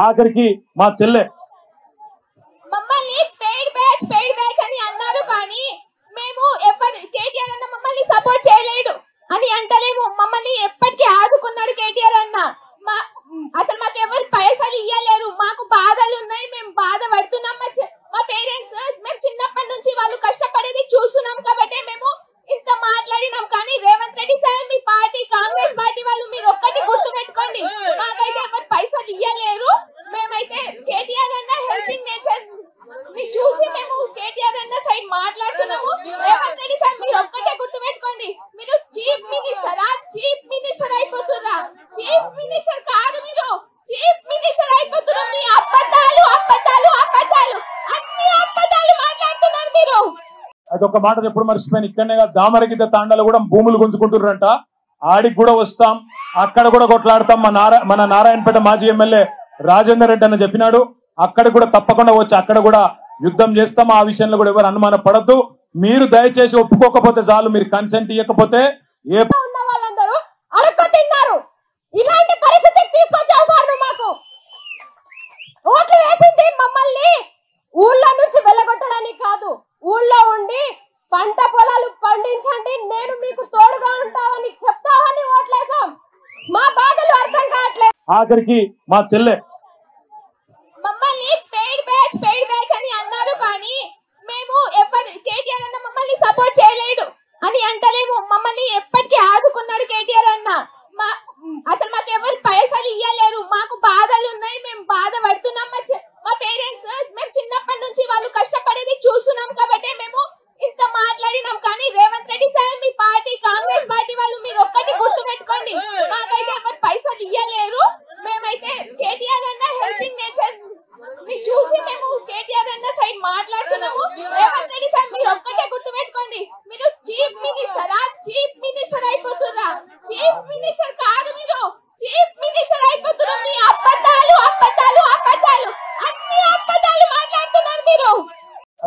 ఆఖరికి మా చెల్లె మమ్మల్ని పెయిడ్ బ్యాచ్ అని అన్నారు కానీ మేము కేటీఆర్ అన్న మమ్మల్ని సపోర్ట్ చేయలేడు అని అంటలేము. మమ్మల్ని ఎప్పటికీ ఆదుకున్నాడు కేటీఆర్ అన్న. అసలు మాకు ఎవరు పైసలు ఇయ్యలేరు. మాకు బాధలు ఉన్నాయి, మేము బాధపడుతున్నాం. మా పేరెంట్స్ మేము చిన్నప్పటి నుంచి వాళ్ళు కష్టపడేది చూస్తున్నాం కాబట్టి మేము ఇంత మాట్లాడినాం. కానీ రేవంత్ రెడ్డి సార్, మీ పార్టీ కాంగ్రెస్ పార్టీ వాళ్ళు మీరు ఒక్కటి గుర్తు పెట్టుకోండి, మాకైతే ఎవరు పైసలు ఇయ్యలేరు. మేమైతే కేటీఆర్ అన్న హెల్పింగ్ నేచర్ చూసి మేము కేటీఆర్ అన్న సైడ్ మాట్లాడుతున్నాము. రేవంత్ రెడ్డి సార్ మీరు ఒక్కటే గుర్తు పెట్టుకోండి, మీరు చీఫ్ మినిస్టర్ అయిపోతున్నా. చీఫ్ మినిస్టర్ కాదు, మీరు చీఫ్ మినిస్టర్ అయిపోతున్నారు. మీ అబద్ధాలు అన్ని అబద్ధాలు మాట్లాడుతున్నారు మీరు. అదొక మాట ఎప్పుడు మర్చిపోయాను. ఇక్కడనే దామరగిద్ద తాండాలు కూడా భూములు గుంజుకుంటున్నారంట. ఆడికి కూడా వస్తాం, అక్కడ కూడా కొట్లాడతాం. మన నారాయణపేట మాజీ ఎమ్మెల్యే రాజేందర్ రెడ్డి అని చెప్పినాడు. అక్కడ కూడా తప్పకుండా వచ్చి అక్కడ కూడా యుద్ధం చేస్తాం. ఆ విషయంలో కూడా ఎవరు అనుమాన పడద్దు. మీరు దయచేసి ఒప్పుకోకపోతే చాలు, మీరు కన్సెంట్ ఇవ్వకపోతే ఉన్న వాళ్ళందరూ అడుక్కు తిన్నారు. ఇలాంటి పరిస్థితికి తీసుకొచ్చావు సార్. మాకు ఓట్లు వేసింది మమ్మల్ని ఊళ్ళో నుంచి వెళ్ళగొట్టడానికి కాదు, ఊళ్ళో ఉండి పంట పొలాలు పండించండి, నేను మీకు తోడుగా ఉంటావని చెప్తావని ఓట్లేసాం. మా బాధలు అర్థం కావట్లేదు. ఆఖరికి మా చెల్లె మమ్మల్ని పెయిడ్ బ్యాచ్ అని అన్నారు కానీ మేము కేటీఆర్ అన్న మమ్మల్ని సపోర్ట్ చేయలేడు అని అంటలేము. మమ్మల్ని ఎప్పటికీ ఆదుకున్నాడు కేటీఆర్ అన్న. అసలు మాకు ఎవరు పైసలు ఇయ్యలేరు. మాకు బాధలు ఉన్నాయి, మేము బాధపడుతున్నాం. మా పేరెంట్స్ మేము చిన్నప్పటి నుంచి వాళ్ళు కష్టపడేది చూస్తున్నాం కాబట్టి మేము ఇంత మాట్లాడినాం. కానీ రేవంత్ రెడ్డి సార్, మీ పార్టీ కాంగ్రెస్ పార్టీ వాళ్ళు మీరు ఒక్కటి గుర్తు పెట్టుకోండి, మాకైతే ఎవరు పైసలు ఇయ్యలేరు. మేమైతే కేటీఆర్ అన్న హెల్పింగ్ నేచర్ చూసి మేము కేటీఆర్ అన్న సైడ్ మాట్లాడుతున్నాము. రేవంత్ రెడ్డి సార్ మీరు ఒక్కటే గుర్తు పెట్టుకోండి, మీరు చీఫ్ మినిస్టర్ అయిపోతున్నా. చీఫ్ మినిస్టర్ కాదు, మీరు చీఫ్ మినిస్టర్ అయిపోతున్నారు. మీ అబద్ధాలు అన్ని అబద్ధాలు మాట్లాడుతున్నారు మీరు.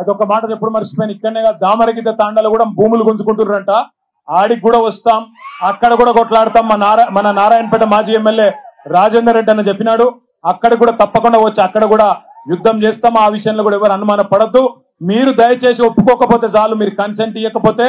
అదొక మాట ఎప్పుడు మర్చిపోయాను. ఇక్కడనే దామరగిద్ద తాండాలు కూడా భూములు గుంజుకుంటున్నారంట. ఆడికి కూడా వస్తాం, అక్కడ కూడా కొట్లాడతాం. మన నారాయణపేట మాజీ ఎమ్మెల్యే రాజేందర్ రెడ్డి అని చెప్పినాడు. అక్కడ కూడా తప్పకుండా వచ్చి అక్కడ కూడా యుద్ధం చేస్తాం. ఆ విషయంలో కూడా ఎవరు అనుమాన పడద్దు. మీరు దయచేసి ఒప్పుకోకపోతే చాలు, మీరు కన్సెంట్ ఇవ్వకపోతే